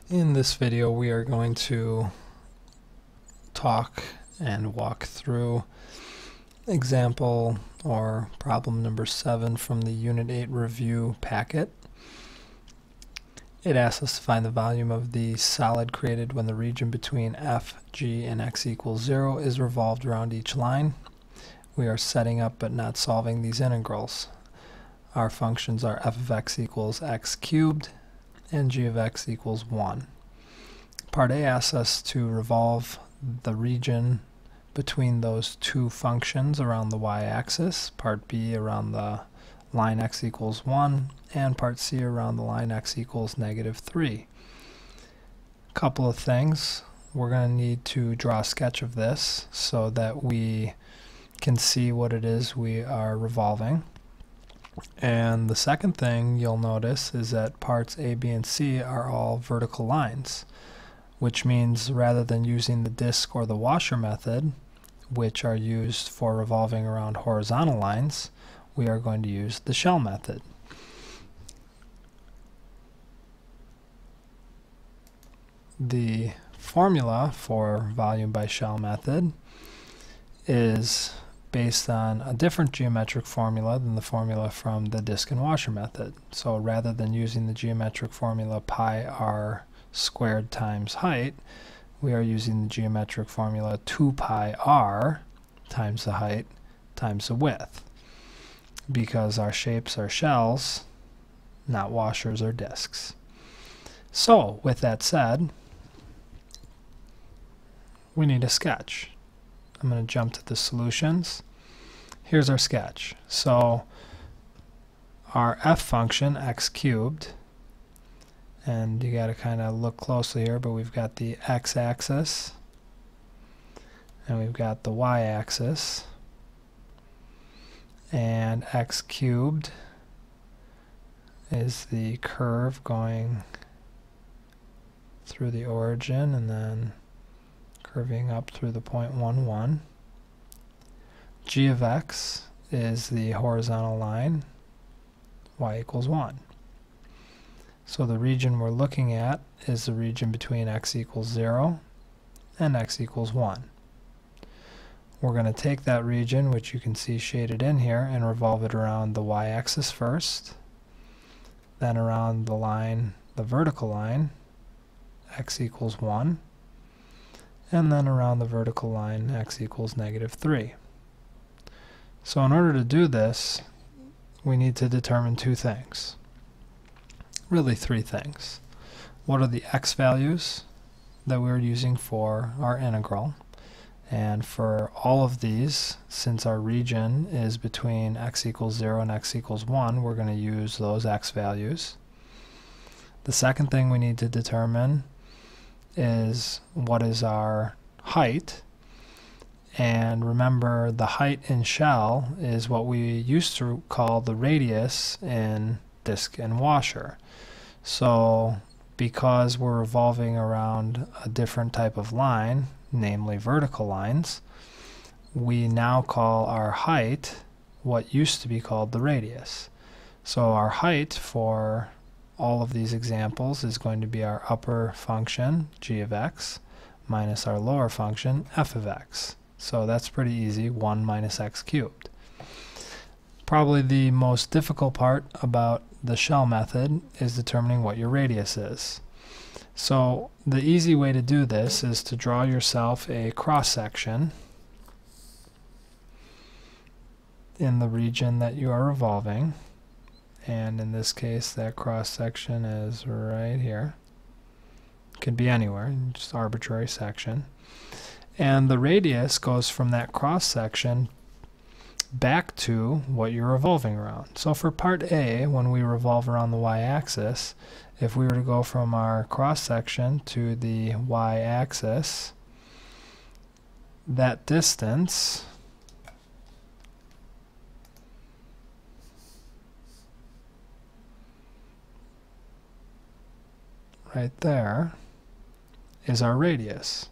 In this video we are going to talk and walk through example or problem number 7 from the Unit 8 review packet. It asks us to find the volume of the solid created when the region between f, g, and x equals 0 is revolved around each line. We are setting up but not solving these integrals. Our functions are f of x equals x cubed and g of x equals 1. Part A asks us to revolve the region between those two functions around the y-axis, Part B around the line x equals 1, and Part C around the line x equals -3. A couple of things. We're going to need to draw a sketch of this so that we can see what it is we are revolving. And the second thing you'll notice is that parts A, B, and C are all vertical lines, which means rather than using the disk or the washer method, which are used for revolving around horizontal lines, we are going to use the shell method. The formula for volume by shell method is based on a different geometric formula than the formula from the disk and washer method. So rather than using the geometric formula pi r squared times height, we are using the geometric formula 2 pi r times the height times the width, because our shapes are shells, not washers or disks. So with that said, we need a sketch. I'm going to jump to the solutions. Here's our sketch. So our f function, x cubed, and you got to kind of look closely here, but we've got the x-axis and we've got the y-axis, and x cubed is the curve going through the origin and then curving up through the point 1, 1. G of x is the horizontal line, y equals 1. So the region we're looking at is the region between x equals 0 and x equals 1. We're going to take that region, which you can see shaded in here, and revolve it around the y-axis first, then around the line, the vertical line, x equals 1, and then around the vertical line, x equals -3. So in order to do this, we need to determine two things. Really three things. What are the x values that we're using for our integral? And for all of these, since our region is between x equals 0 and x equals 1, we're going to use those x values. The second thing we need to determine is what is our height. And remember, the height in shell is what we used to call the radius in disk and washer. So because we're revolving around a different type of line, namely vertical lines, we now call our height what used to be called the radius. So our height for all of these examples is going to be our upper function, g of x, minus our lower function, f of x. So that's pretty easy, 1 minus x cubed. Probably the most difficult part about the shell method is determining what your radius is. So the easy way to do this is to draw yourself a cross-section in the region that you are revolving. And in this case, that cross-section is right here. It could be anywhere, just arbitrary section. And the radius goes from that cross-section back to what you're revolving around. So for part A, when we revolve around the y-axis, if we were to go from our cross-section to the y-axis, that distance right there is our radius.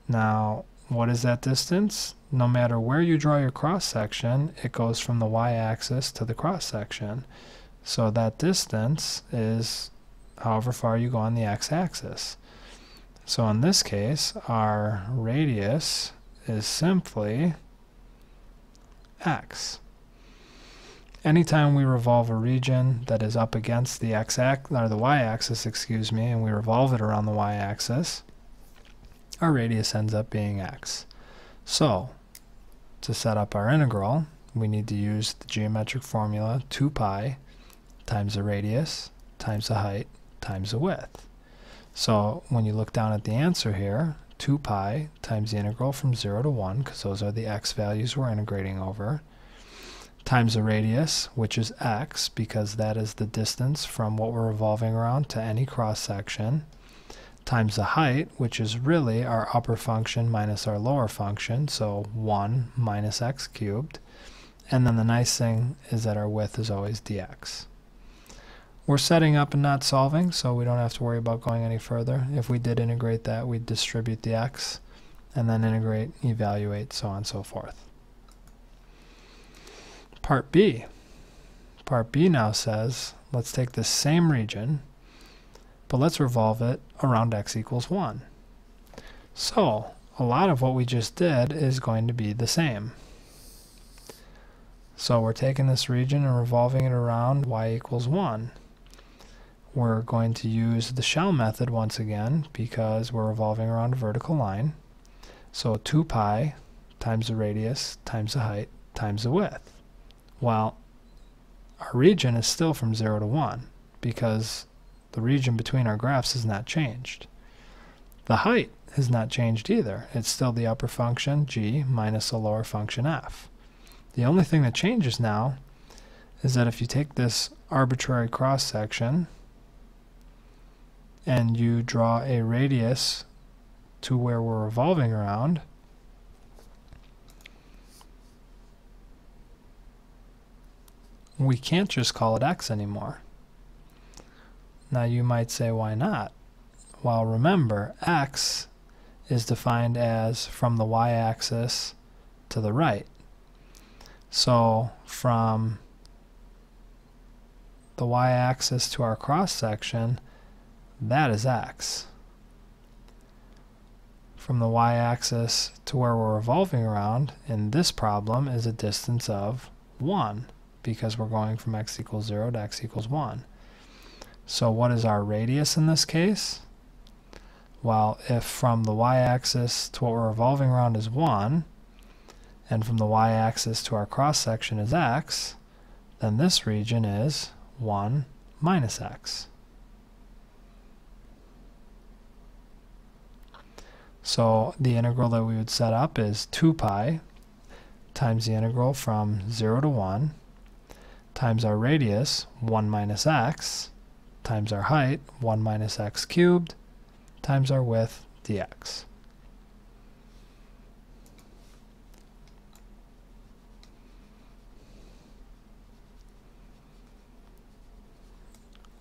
Now, what is that distance? No matter where you draw your cross-section, it goes from the y-axis to the cross-section. So that distance is however far you go on the x-axis. So in this case, our radius is simply x. Anytime we revolve a region that is up against the x-axis, or the y-axis, excuse me, and we revolve it around the y-axis, our radius ends up being x. So, to set up our integral, we need to use the geometric formula 2 pi times the radius times the height times the width. So when you look down at the answer here, 2 pi times the integral from 0 to 1, because those are the x values we're integrating over, times the radius, which is x, because that is the distance from what we're revolving around to any cross-section, times the height, which is really our upper function minus our lower function, so 1 minus x cubed. And then the nice thing is that our width is always dx. We're setting up and not solving, so we don't have to worry about going any further. If we did integrate that, we'd distribute the x, and then integrate, evaluate, so on and so forth. Part B. Part B now says, let's take this same region, but let's revolve it around x equals 1. So, a lot of what we just did is going to be the same. So we're taking this region and revolving it around y equals 1. We're going to use the shell method once again because we're revolving around a vertical line. So 2 pi times the radius times the height times the width. Well, our region is still from 0 to 1 because the region between our graphs has not changed. The height has not changed either. It's still the upper function g minus the lower function f. The only thing that changes now is that if you take this arbitrary cross-section and you draw a radius to where we're revolving around, we can't just call it x anymore. Now you might say, why not? Well, remember, x is defined as from the y-axis to the right. So from the y-axis to our cross-section, that is x. From the y-axis to where we're revolving around in this problem is a distance of 1 because we're going from x equals 0 to x equals 1. So what is our radius in this case? Well, if from the y-axis to what we're revolving around is 1, and from the y-axis to our cross-section is x, then this region is 1 minus x. So the integral that we would set up is 2 pi times the integral from 0 to 1 times our radius, 1 minus x, times our height, 1 minus x cubed, times our width, dx.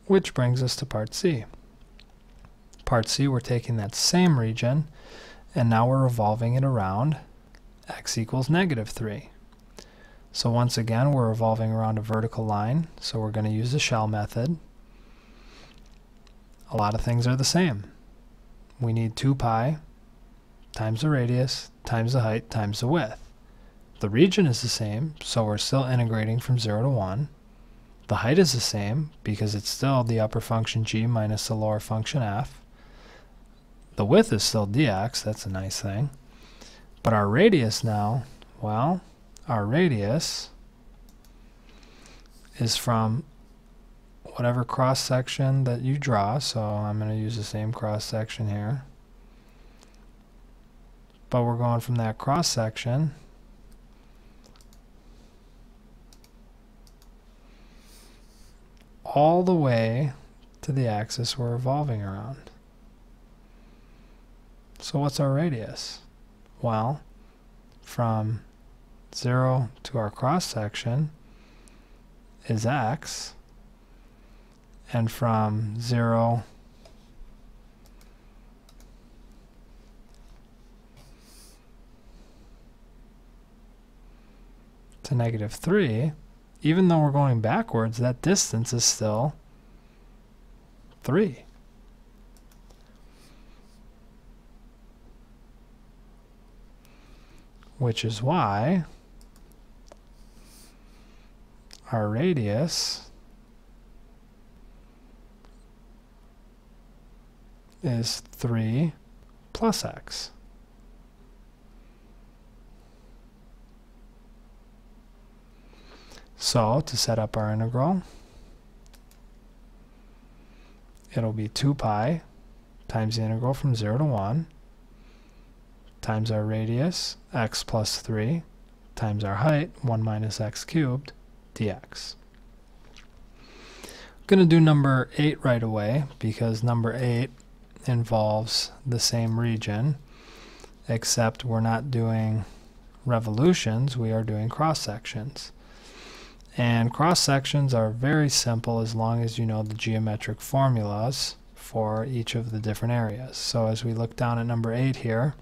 Which brings us to part C. Part C, we're taking that same region, and now we're revolving it around x equals -3. So once again, we're revolving around a vertical line, so we're going to use the shell method. A lot of things are the same. We need 2 pi times the radius times the height times the width. The region is the same, so we're still integrating from 0 to 1. The height is the same because it's still the upper function g minus the lower function f. The width is still dx, that's a nice thing. But our radius now, well, our radius is from whatever cross-section that you draw, so I'm going to use the same cross-section here. But we're going from that cross-section all the way to the axis we're revolving around. So what's our radius? Well, from 0 to our cross-section is x, and from 0 to -3, even though we're going backwards, that distance is still 3. Which is why our radius is 3 plus x. So to set up our integral, it'll be 2 pi times the integral from 0 to 1 times our radius, x plus 3, times our height, 1 minus x cubed, dx. I'm going to do number 8 right away because number 8 involves the same region, except we're not doing revolutions, we are doing cross-sections. And cross-sections are very simple as long as you know the geometric formulas for each of the different areas. So as we look down at number 8 here,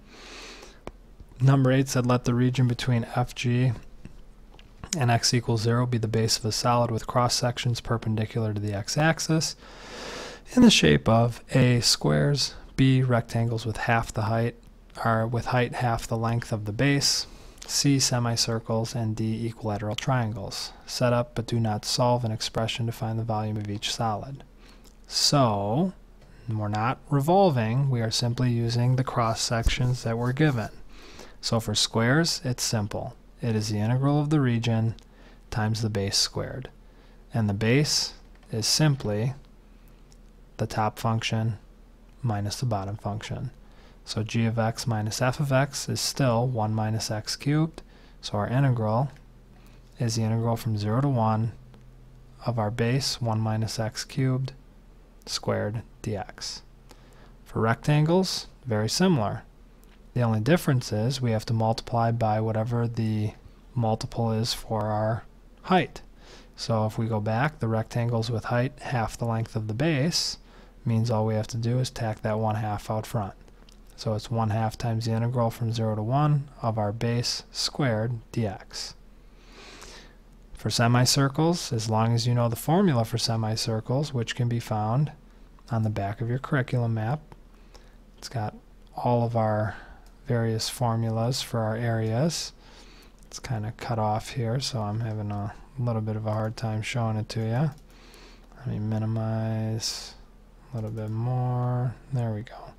number 8 said let the region between FG and x equals 0 be the base of a solid with cross-sections perpendicular to the x-axis in the shape of A, squares, B, rectangles with half the height, or with height half the length of the base, C, semicircles, and D, equilateral triangles. Set up but do not solve an expression to find the volume of each solid. So we're not revolving, we are simply using the cross-sections that we're given. So for squares, it's simple. It is the integral of the region times the base squared. And the base is simply the top function minus the bottom function. So g of x minus f of x is still 1 minus x cubed. So our integral is the integral from 0 to 1 of our base, 1 minus x cubed squared dx. For rectangles, very similar. The only difference is we have to multiply by whatever the multiple is for our height. So if we go back, the rectangles with height half the length of the base means all we have to do is tack that 1/2 out front. So it's 1/2 times the integral from 0 to 1 of our base squared dx. For semicircles, as long as you know the formula for semicircles, which can be found on the back of your curriculum map, it's got all of our various formulas for our areas. It's kind of cut off here, so I'm having a little bit of a hard time showing it to you. Let me minimize a little bit more. There we go.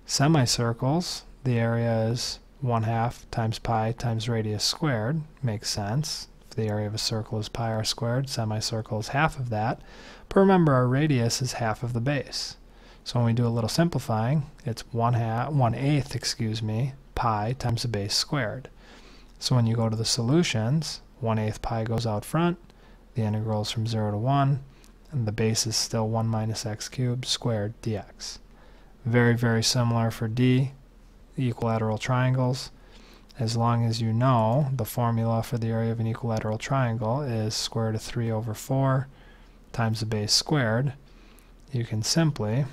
Semicircles, the area is 1/2 times pi times radius squared. Makes sense. If the area of a circle is pi r squared, semicircle is half of that. But remember, our radius is half of the base. So when we do a little simplifying, it's 1/8, excuse me, pi times the base squared. So when you go to the solutions, 1/8 pi goes out front, the integral is from 0 to 1, and the base is still 1 minus x cubed squared dx. Very, very similar for D, the equilateral triangles. As long as you know the formula for the area of an equilateral triangle is square root of 3 over 4 times the base squared, you can simply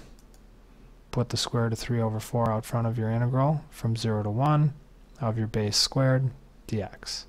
put the square root of 3 over 4 out front of your integral from 0 to 1 of your base squared dx.